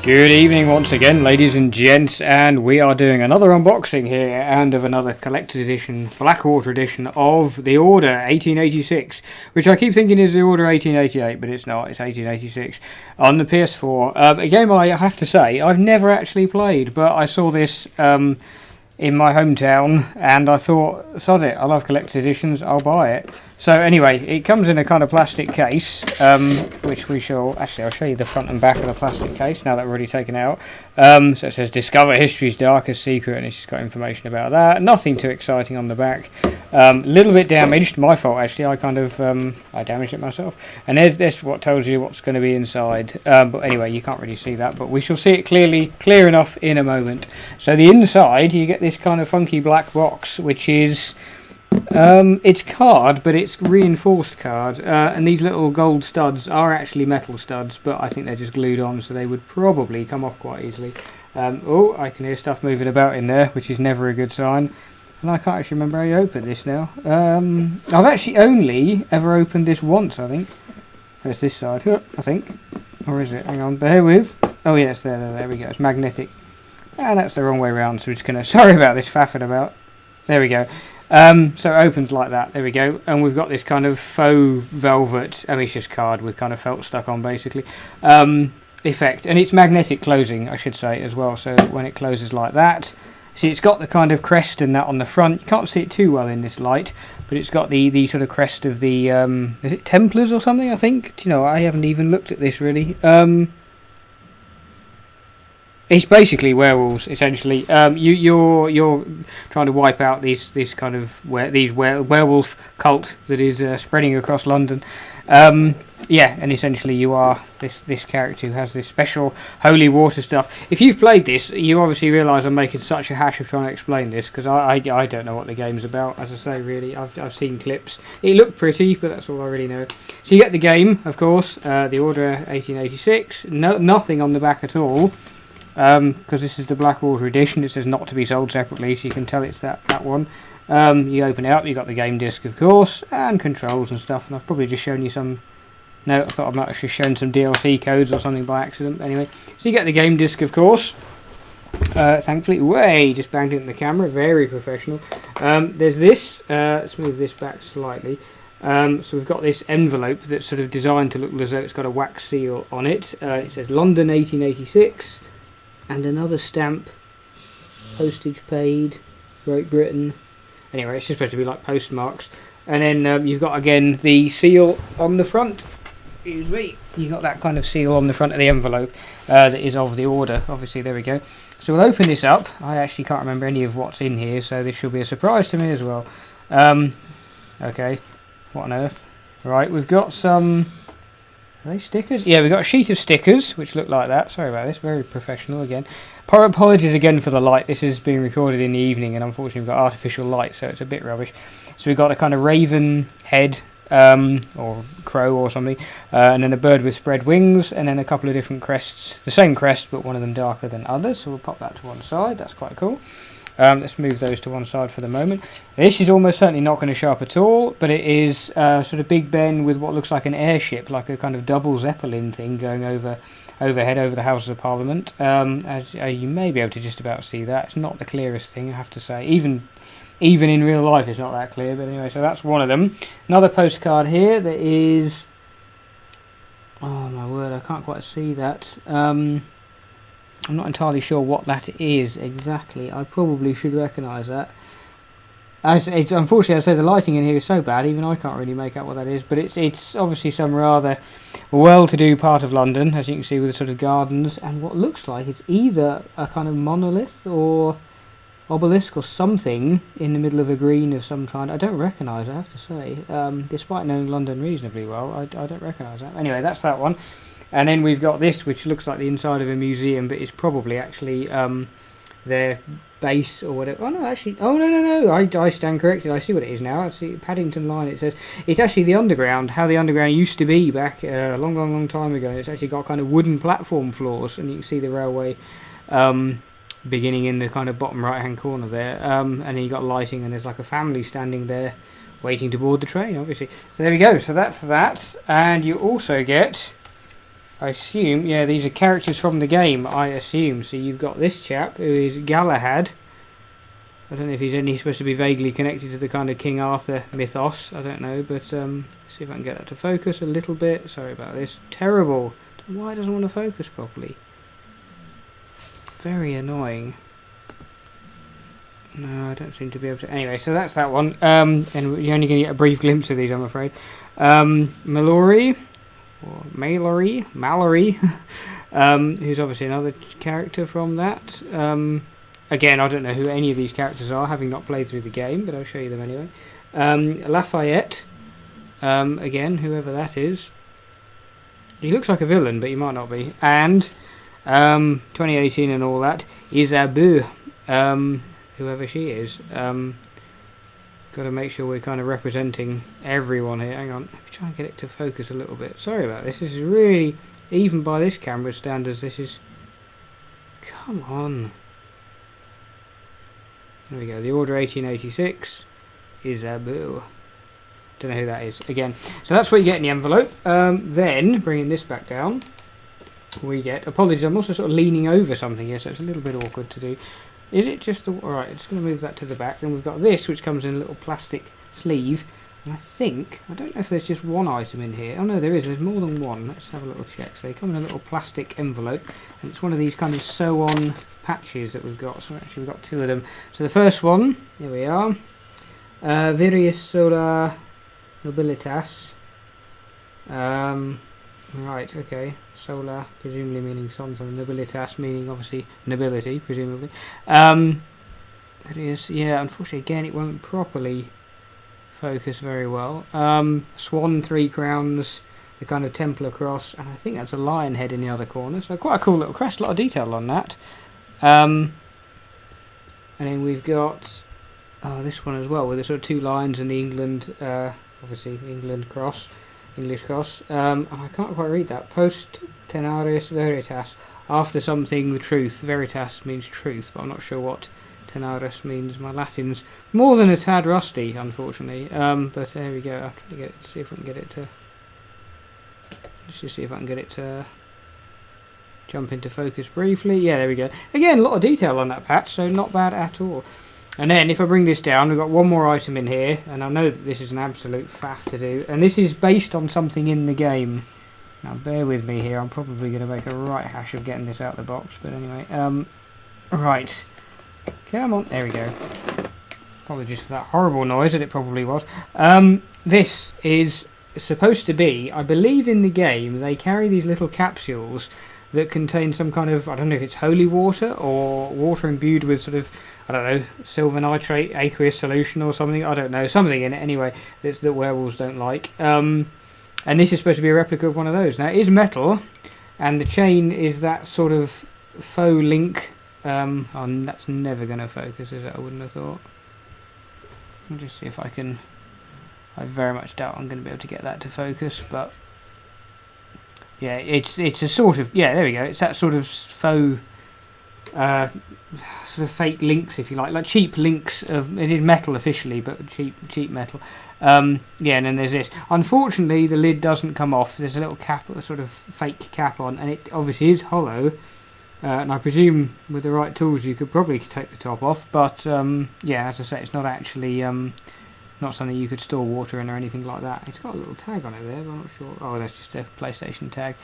Good evening once again, ladies and gents, and we are doing another unboxing here and of another collector's edition, Blackwater Edition of the Order 1886, which I keep thinking is the Order 1888, but it's not, it's 1886, on the PS4. A game I have to say I've never actually played, but I saw this in my hometown and I thought, sod it, I love collector's editions, I'll buy it. So anyway, it comes in a kind of plastic case, which we shall... Actually, I'll show you the front and back of the plastic case now that we've already taken it out. So it says, Discover History's Darkest Secret, and it's just got information about that. Nothing too exciting on the back. A little bit damaged, my fault actually, I kind of... I damaged it myself. And there's what tells you what's going to be inside. But anyway, you can't really see that, but we shall see it clear enough in a moment. So the inside, you get this kind of funky black box, which is... it's card, but it's reinforced card, and these little gold studs are actually metal studs, but I think they're just glued on, so they would probably come off quite easily. Oh, I can hear stuff moving about in there, which is never a good sign, and I can't actually remember how you open this now. I've actually only ever opened this once, I think. There's this side, I think, or is it? Hang on, bear with. Oh yes, there we go, it's magnetic, and that's the wrong way around, so we're just gonna, sorry about this faffing about. There we go. So it opens like that, there we go, and we've got this kind of faux velvet, I mean it's just card with kind of felt stuck on basically, effect, and it's magnetic closing I should say as well, so when it closes like that, see it's got the kind of crest and that on the front, you can't see it too well in this light, but it's got the sort of crest of the, is it Templars or something I think, do you know, I haven't even looked at this really, it's basically werewolves, essentially. You're trying to wipe out this kind of werewolf cult that is spreading across London. Yeah, and essentially you are this character who has this special holy water stuff. If you've played this, you obviously realise I'm making such a hash of trying to explain this because I don't know what the game's about. As I say, really, I've seen clips. It looked pretty, but that's all I really know. So you get the game, of course, the Order 1886. Nothing on the back at all. Because this is the Blackwater Edition, it says not to be sold separately, so you can tell it's that one. You open it up, you've got the game disc, of course, and controls and stuff, and I've probably just shown you some... No, I thought I might have just shown some DLC codes or something by accident. Anyway, so you get the game disc, of course. Thankfully, just banged it in the camera, very professional. There's this, let's move this back slightly. So we've got this envelope that's sort of designed to look as though it's got a wax seal on it. It says London 1886. And another stamp, postage paid, Great Britain. Anyway, it's just supposed to be like postmarks. And then you've got again the seal on the front. Excuse me. You've got that kind of seal on the front of the envelope that is of the order. Obviously, there we go. So we'll open this up. I actually can't remember any of what's in here, so this should be a surprise to me as well. Okay, what on earth? Right, we've got some... Are they stickers? Yeah, we've got a sheet of stickers, which look like that. Sorry about this, very professional again. Apologies again for the light. This is being recorded in the evening, and unfortunately we've got artificial light, so it's a bit rubbish. So we've got a kind of raven head, or crow or something, and then a bird with spread wings, and then a couple of different crests. The same crest, but one of them darker than others, so we'll pop that to one side. That's quite cool. Let's move those to one side for the moment. This is almost certainly not going to show up at all, but it is sort of Big Ben with what looks like an airship, like a kind of double Zeppelin thing going overhead over the Houses of Parliament. As you may be able to just about see that. It's not the clearest thing, I have to say. Even in real life it's not that clear, but anyway, so that's one of them. Another postcard here that is... Oh my word, I can't quite see that. I'm not entirely sure what that is exactly. I probably should recognise that. Unfortunately, I say the lighting in here is so bad, even I can't really make out what that is. But it's obviously some rather well-to-do part of London, as you can see, with the sort of gardens. And what looks like it's either a kind of monolith or obelisk or something in the middle of a green of some kind. I don't recognise it, I have to say. Despite knowing London reasonably well, I don't recognise that. Anyway, that's that one. And then we've got this, which looks like the inside of a museum, but it's probably actually their base or whatever. Oh no, actually, oh no, I stand corrected. I see what it is now. I see Paddington Line. It says it's actually the underground. How the underground used to be back a long time ago. It's actually got kind of wooden platform floors, and you can see the railway beginning in the kind of bottom right-hand corner there. And then you got lighting, and there's like a family standing there, waiting to board the train. Obviously, so there we go. So that's that, and you also get I assume, yeah, these are characters from the game, I assume. So you've got this chap, who is Galahad. I don't know if he's supposed to be vaguely connected to the kind of King Arthur mythos. I don't know, but see if I can get that to focus a little bit. Sorry about this. Terrible. Why doesn't want to focus properly? Very annoying. No, I don't seem to be able to. Anyway, so that's that one. And you're only going to get a brief glimpse of these, I'm afraid. Mallory, who's obviously another character from that. Again, I don't know who any of these characters are, having not played through the game, but I'll show you them anyway. Lafayette, again, whoever that is. He looks like a villain, but he might not be. And 2018 and all that, Isabeau, whoever she is. Got to make sure we're kind of representing everyone here. Hang on, let me try and get it to focus a little bit. Sorry about this. This is really, even by this camera standards, this is... Come on. There we go. The Order 1886 is Isabeau. Don't know who that is. Again, so that's what you get in the envelope. Then, bringing this back down, we get... Apologies, I'm also sort of leaning over something here, so it's a little bit awkward to do. Is it just the... Alright, I'm just going to move that to the back. Then we've got this, which comes in a little plastic sleeve. And I don't know if there's just one item in here. Oh no, there is. There's more than one. Let's have a little check. So they come in a little plastic envelope. And it's one of these kind of sew-on patches that we've got. So actually we've got two of them. So the first one, here we are. Virius Sola Nobilitas. Right, okay. Solar, presumably meaning sun, so nobilitas meaning obviously nobility, presumably. Yeah, unfortunately, again, it won't properly focus very well. Swan, 3 crowns, the kind of Templar cross, and I think that's a lion head in the other corner, so quite a cool little crest, a lot of detail on that. And then we've got this one as well, with the sort of 2 lions and the England, obviously England cross. English cross, and I can't quite read that. Post tenaris veritas, after something the truth. Veritas means truth, but I'm not sure what tenaris means. My Latin's more than a tad rusty, unfortunately. But there we go. I'll try to get it. See if I can get it to. Let's just see if I can get it to jump into focus briefly. Yeah, there we go. Again, a lot of detail on that patch, so not bad at all. And then if I bring this down, we've got one more item in here, and I know that this is an absolute faff to do, and this is based on something in the game. Now bear with me here, I'm probably going to make a right hash of getting this out of the box, but anyway, right, come on, there we go. Apologies for that horrible noise that it probably was. This is supposed to be, I believe in the game, they carry these little capsules that contain some kind of, I don't know if it's holy water or water imbued with sort of, I don't know, silver nitrate, aqueous solution or something, I don't know, something in it anyway that werewolves don't like. And this is supposed to be a replica of one of those. Now it is metal, and the chain is that sort of faux link. That's never going to focus, is it? I wouldn't have thought. I'll just see if I can. I very much doubt I'm going to be able to get that to focus, but yeah, it's a sort of, yeah, there we go. It's that sort of faux, sort of fake links, if you like cheap links of. It is metal officially, but cheap metal. Yeah, and then there's this. Unfortunately, the lid doesn't come off. There's a little cap, a sort of fake cap on, and it obviously is hollow. And I presume with the right tools you could probably take the top off. But yeah, as I say, it's not actually not something you could store water in or anything like that. It's got a little tag on it there, but I'm not sure. Oh, that's just a PlayStation tag.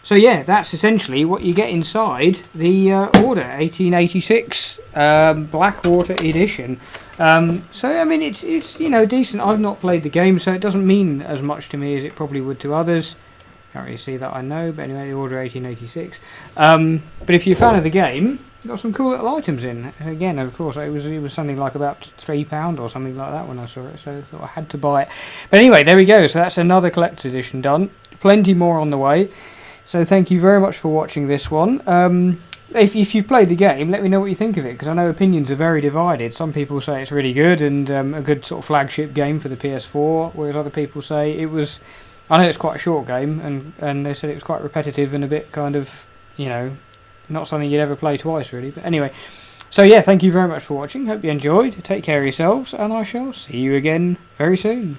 So yeah, that's essentially what you get inside the Order 1886 Blackwater Edition. So I mean, it's you know, decent. I've not played the game, so it doesn't mean as much to me as it probably would to others. Can't really see that, I know, but anyway, the Order 1886. But if you're a fan of the game, got some cool little items in. Again, of course, it was something like about £3 or something like that when I saw it, so I thought I had to buy it. But anyway, there we go. So that's another collector's edition done. Plenty more on the way. So thank you very much for watching this one. If you've played the game, let me know what you think of it, because I know opinions are very divided. Some people say it's really good and a good sort of flagship game for the PS4, whereas other people say it was... I know it's quite a short game, and they said it was quite repetitive and a bit kind of, you know, not something you'd ever play twice, really. But anyway, so yeah, thank you very much for watching. Hope you enjoyed. Take care of yourselves, and I shall see you again very soon.